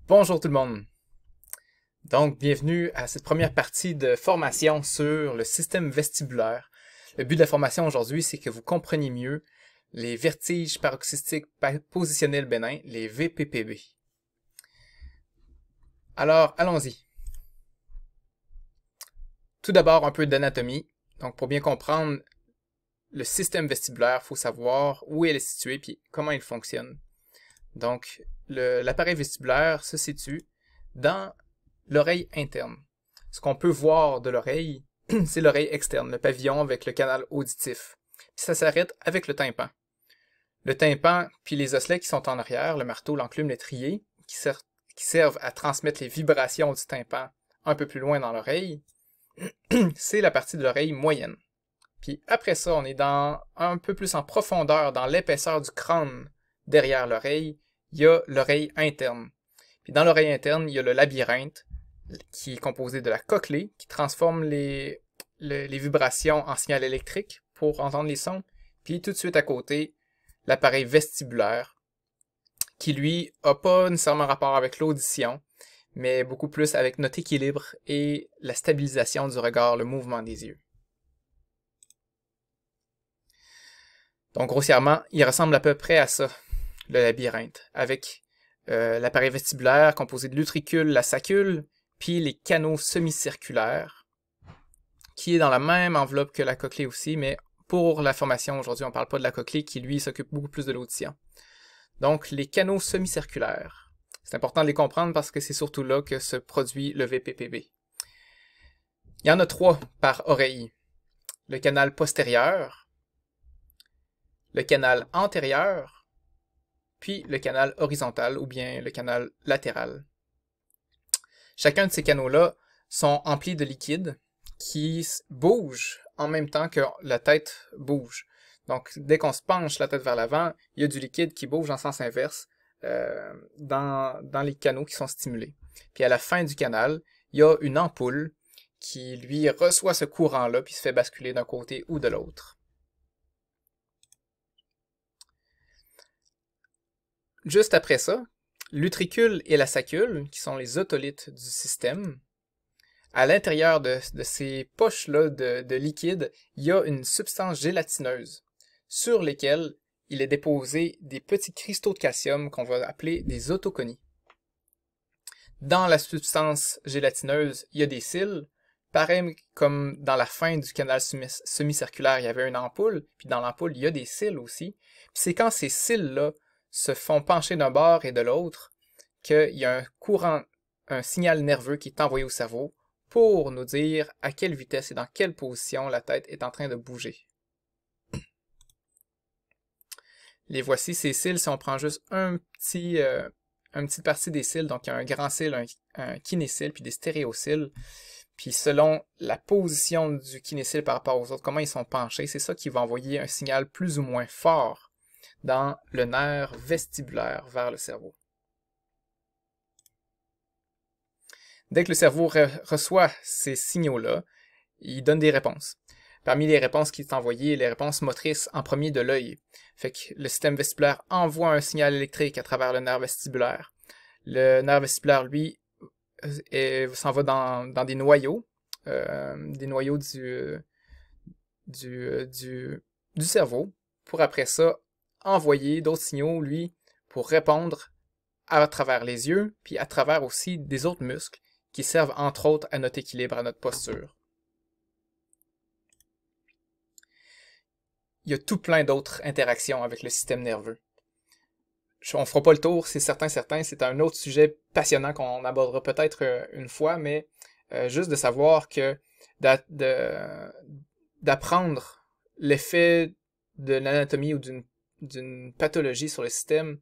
Bonjour tout le monde. Donc, bienvenue à cette première partie de formation sur le système vestibulaire. Le but de la formation aujourd'hui, c'est que vous compreniez mieux les vertiges paroxystiques positionnels bénins, les VPPB. Alors, allons-y. Tout d'abord, un peu d'anatomie. Donc, pour bien comprendre le système vestibulaire, il faut savoir où il est situé et comment il fonctionne. Donc, l'appareil vestibulaire se situe dans l'oreille interne. Ce qu'on peut voir de l'oreille, c'est l'oreille externe, le pavillon avec le canal auditif. Puis ça s'arrête avec le tympan. Le tympan, puis les osselets qui sont en arrière, le marteau, l'enclume, l'étrier, qui servent à transmettre les vibrations du tympan un peu plus loin dans l'oreille, c'est la partie de l'oreille moyenne. Puis après ça, on est un peu plus en profondeur, dans l'épaisseur du crâne derrière l'oreille, il y a l'oreille interne. Puis dans l'oreille interne, il y a le labyrinthe, qui est composé de la cochlée, qui transforme les vibrations en signal électrique pour entendre les sons. Puis tout de suite à côté, l'appareil vestibulaire, qui lui n'a pas nécessairement rapport avec l'audition, mais beaucoup plus avec notre équilibre et la stabilisation du regard, le mouvement des yeux. Donc grossièrement, il ressemble à peu près à ça, le labyrinthe, avec l'appareil vestibulaire composé de l'utricule, la sacule, puis les canaux semi-circulaires, qui est dans la même enveloppe que la cochlée aussi, mais pour la formation aujourd'hui, on ne parle pas de la cochlée qui, lui, s'occupe beaucoup plus de l'audition. Donc, les canaux semi-circulaires. C'est important de les comprendre parce que c'est surtout là que se produit le VPPB. Il y en a 3 par oreille. Le canal postérieur, le canal antérieur, puis le canal horizontal ou bien le canal latéral. Chacun de ces canaux-là sont emplis de liquide qui bouge en même temps que la tête bouge. Donc, dès qu'on se penche la tête vers l'avant, il y a du liquide qui bouge en sens inverse dans les canaux qui sont stimulés. Puis à la fin du canal, il y a une ampoule qui, lui, reçoit ce courant-là puis se fait basculer d'un côté ou de l'autre. Juste après ça, l'utricule et la sacule, qui sont les otolithes du système, à l'intérieur de ces poches-là de liquide, il y a une substance gélatineuse sur lesquelles il est déposé des petits cristaux de calcium qu'on va appeler des autoconies. Dans la substance gélatineuse, il y a des cils, pareil comme dans la fin du canal semi-circulaire, il y avait une ampoule, puis dans l'ampoule, il y a des cils aussi. Puis c'est quand ces cils-là se font pencher d'un bord et de l'autre qu'il y a un courant, un signal nerveux qui est envoyé au cerveau pour nous dire à quelle vitesse et dans quelle position la tête est en train de bouger. Les voici, ces cils, si on prend juste une petite partie des cils, donc il y a un grand cil, un kinécile, puis des stéréocils, puis selon la position du kinécile par rapport aux autres, comment ils sont penchés, c'est ça qui va envoyer un signal plus ou moins fort dans le nerf vestibulaire vers le cerveau. Dès que le cerveau reçoit ces signaux-là, il donne des réponses. Parmi les réponses qui sont envoyées, les réponses motrices en premier de l'œil. Fait que le système vestibulaire envoie un signal électrique à travers le nerf vestibulaire. Le nerf vestibulaire, lui, s'en va dans des noyaux du cerveau, pour après ça envoyer d'autres signaux, lui, pour répondre à travers les yeux, puis à travers aussi des autres muscles qui servent entre autres à notre équilibre, à notre posture. Il y a tout plein d'autres interactions avec le système nerveux. On ne fera pas le tour, c'est certain, c'est un autre sujet passionnant qu'on abordera peut-être une fois, mais juste de savoir que d'apprendre l'effet de l'anatomie ou d'une pathologie sur le système,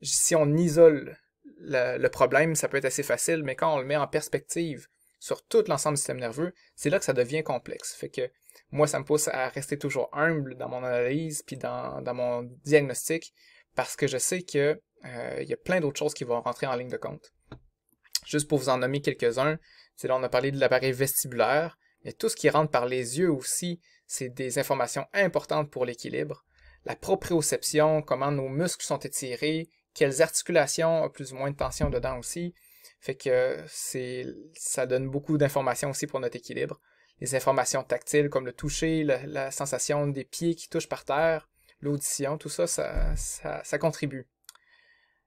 si on isole le problème, ça peut être assez facile, mais quand on le met en perspective sur tout l'ensemble du système nerveux, c'est là que ça devient complexe. Fait que moi, ça me pousse à rester toujours humble dans mon analyse puis dans mon diagnostic, parce que je sais que il y a plein d'autres choses qui vont rentrer en ligne de compte. Juste pour vous en nommer quelques-uns, c'est là on a parlé de l'appareil vestibulaire, mais tout ce qui rentre par les yeux aussi, c'est des informations importantes pour l'équilibre. La proprioception, comment nos muscles sont étirés, quelles articulations ont plus ou moins de tension dedans aussi. Fait que ça donne beaucoup d'informations aussi pour notre équilibre. Les informations tactiles comme le toucher, la sensation des pieds qui touchent par terre, l'audition, tout ça, ça contribue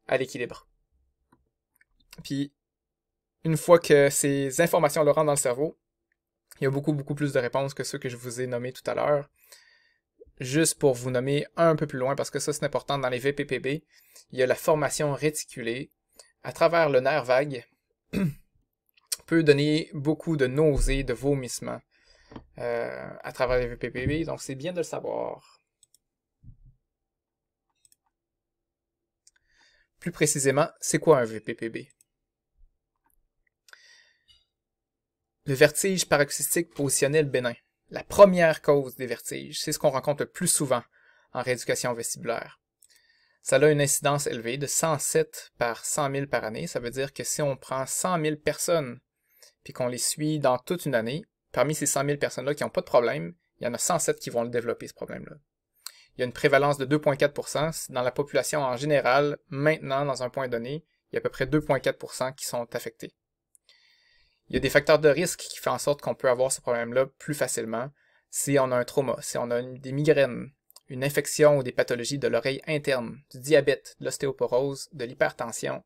à l'équilibre. Puis, une fois que ces informations le rentrent dans le cerveau, il y a beaucoup plus de réponses que ceux que je vous ai nommés tout à l'heure. Juste pour vous nommer un peu plus loin, parce que ça c'est important dans les VPPB, il y a la formation réticulée à travers le nerf vague, peut donner beaucoup de nausées, de vomissements à travers les VPPB, donc c'est bien de le savoir. Plus précisément, c'est quoi un VPPB? Le vertige paroxystique positionnel bénin. La première cause des vertiges, c'est ce qu'on rencontre le plus souvent en rééducation vestibulaire. Ça a une incidence élevée de 107 par 100 000 par année. Ça veut dire que si on prend 100 000 personnes puis qu'on les suit dans toute une année, parmi ces 100 000 personnes-là qui n'ont pas de problème, il y en a 107 qui vont le développer, ce problème-là. Il y a une prévalence de 2,4%. Dans la population en général, maintenant, dans un point donné, il y a à peu près 2,4% qui sont affectés. Il y a des facteurs de risque qui font en sorte qu'on peut avoir ce problème-là plus facilement si on a un trauma, si on a des migraines, une infection ou des pathologies de l'oreille interne, du diabète, de l'ostéoporose, de l'hypertension,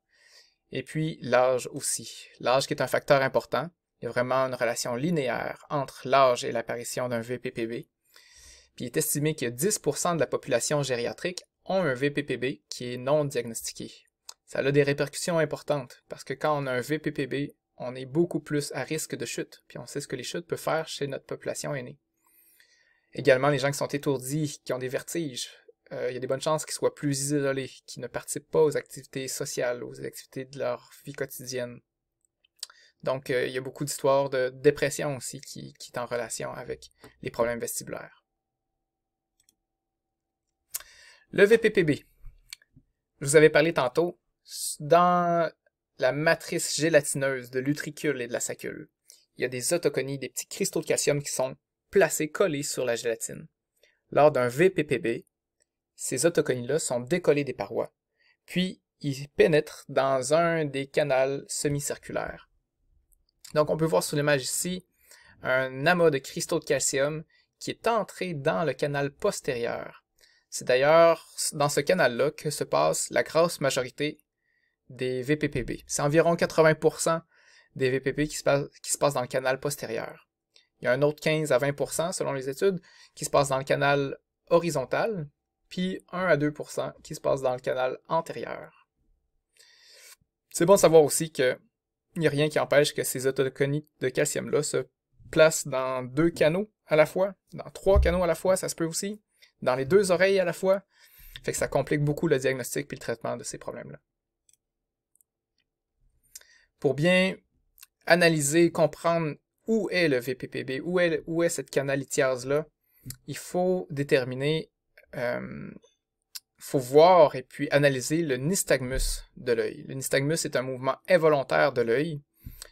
et puis l'âge aussi. L'âge qui est un facteur important. Il y a vraiment une relation linéaire entre l'âge et l'apparition d'un VPPB. Puis il est estimé que 10% de la population gériatrique ont un VPPB qui est non diagnostiqué. Ça a des répercussions importantes parce que quand on a un VPPB, on est beaucoup plus à risque de chute, puis on sait ce que les chutes peuvent faire chez notre population aînée. Également, les gens qui sont étourdis, qui ont des vertiges, il y a des bonnes chances qu'ils soient plus isolés, qui ne participent pas aux activités sociales, aux activités de leur vie quotidienne. Donc, il y a beaucoup d'histoires de dépression aussi qui est en relation avec les problèmes vestibulaires. Le VPPB. Je vous avais parlé tantôt, dans la matrice gélatineuse de l'utricule et de la sacule, il y a des autoconies, des petits cristaux de calcium qui sont placés, collés sur la gélatine. Lors d'un VPPB, ces autoconies-là sont décollés des parois, puis ils pénètrent dans un des canaux semi-circulaires. Donc on peut voir sur l'image ici un amas de cristaux de calcium qui est entré dans le canal postérieur. C'est d'ailleurs dans ce canal-là que se passe la grosse majorité des VPPB. C'est environ 80% des VPP qui se passent dans le canal postérieur. Il y a un autre 15 à 20% selon les études qui se passe dans le canal horizontal, puis 1 à 2% qui se passe dans le canal antérieur. C'est bon de savoir aussi qu'il n'y a rien qui empêche que ces autoconies de calcium-là se placent dans 2 canaux à la fois, dans 3 canaux à la fois, ça se peut aussi, dans les 2 oreilles à la fois. Fait que ça complique beaucoup le diagnostic puis le traitement de ces problèmes-là. Pour bien analyser, comprendre où est le VPPB, où est cette canalitiase-là, il faut déterminer, faut voir et puis analyser le nystagmus de l'œil. Le nystagmus est un mouvement involontaire de l'œil.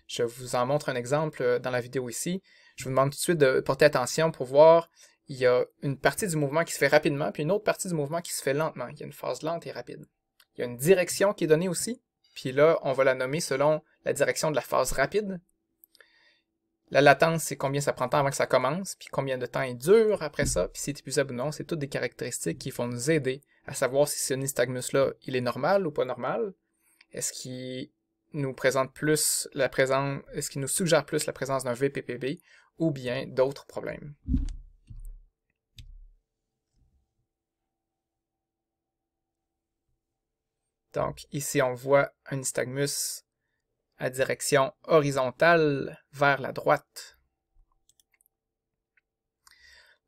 Je vous en montre un exemple dans la vidéo ici. Je vous demande tout de suite de porter attention pour voir, il y a une partie du mouvement qui se fait rapidement, puis une autre partie du mouvement qui se fait lentement. Il y a une phase lente et rapide. Il y a une direction qui est donnée aussi, puis là, on va la nommer selon la direction de la phase rapide. La latence, c'est combien ça prend de temps avant que ça commence, puis combien de temps il dure après ça, puis si c'est épuisable ou non. C'est toutes des caractéristiques qui vont nous aider à savoir si ce nystagmus-là, il est normal ou pas normal. Est-ce qu'il nous présente plus la présence, est-ce qu'il nous suggère plus la présence d'un VPPB ou bien d'autres problèmes. Donc ici, on voit un nystagmus à direction horizontale vers la droite.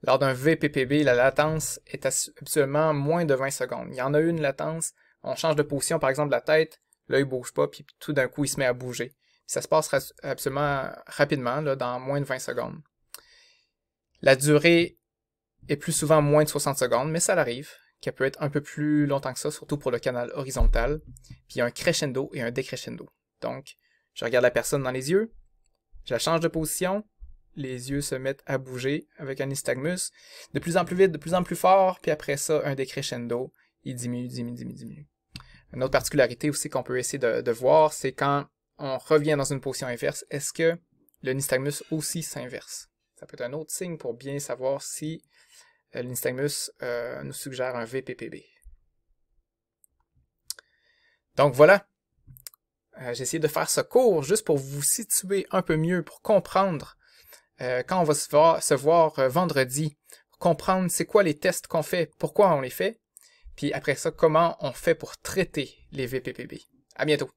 Lors d'un VPPB, la latence est habituellement moins de 20 secondes. Il y en a une latence, on change de position, par exemple la tête, l'œil ne bouge pas, puis tout d'un coup il se met à bouger. Puis ça se passe absolument rapidement, là, dans moins de 20 secondes. La durée est plus souvent moins de 60 secondes, mais ça arrive, qu'elle peut être un peu plus longtemps que ça, surtout pour le canal horizontal. Puis il y a un crescendo et un décrescendo. Donc, je regarde la personne dans les yeux, je la change de position, les yeux se mettent à bouger avec un nystagmus, de plus en plus vite, de plus en plus fort, puis après ça, un décrescendo, il diminue. Une autre particularité aussi qu'on peut essayer de voir, c'est quand on revient dans une position inverse, est-ce que le nystagmus aussi s'inverse? Ça peut être un autre signe pour bien savoir si le nystagmus nous suggère un VPPB. Donc voilà, j'ai essayé de faire ce cours juste pour vous situer un peu mieux, pour comprendre quand on va se voir vendredi, pour comprendre c'est quoi les tests qu'on fait, pourquoi on les fait, puis après ça, comment on fait pour traiter les VPPB. À bientôt!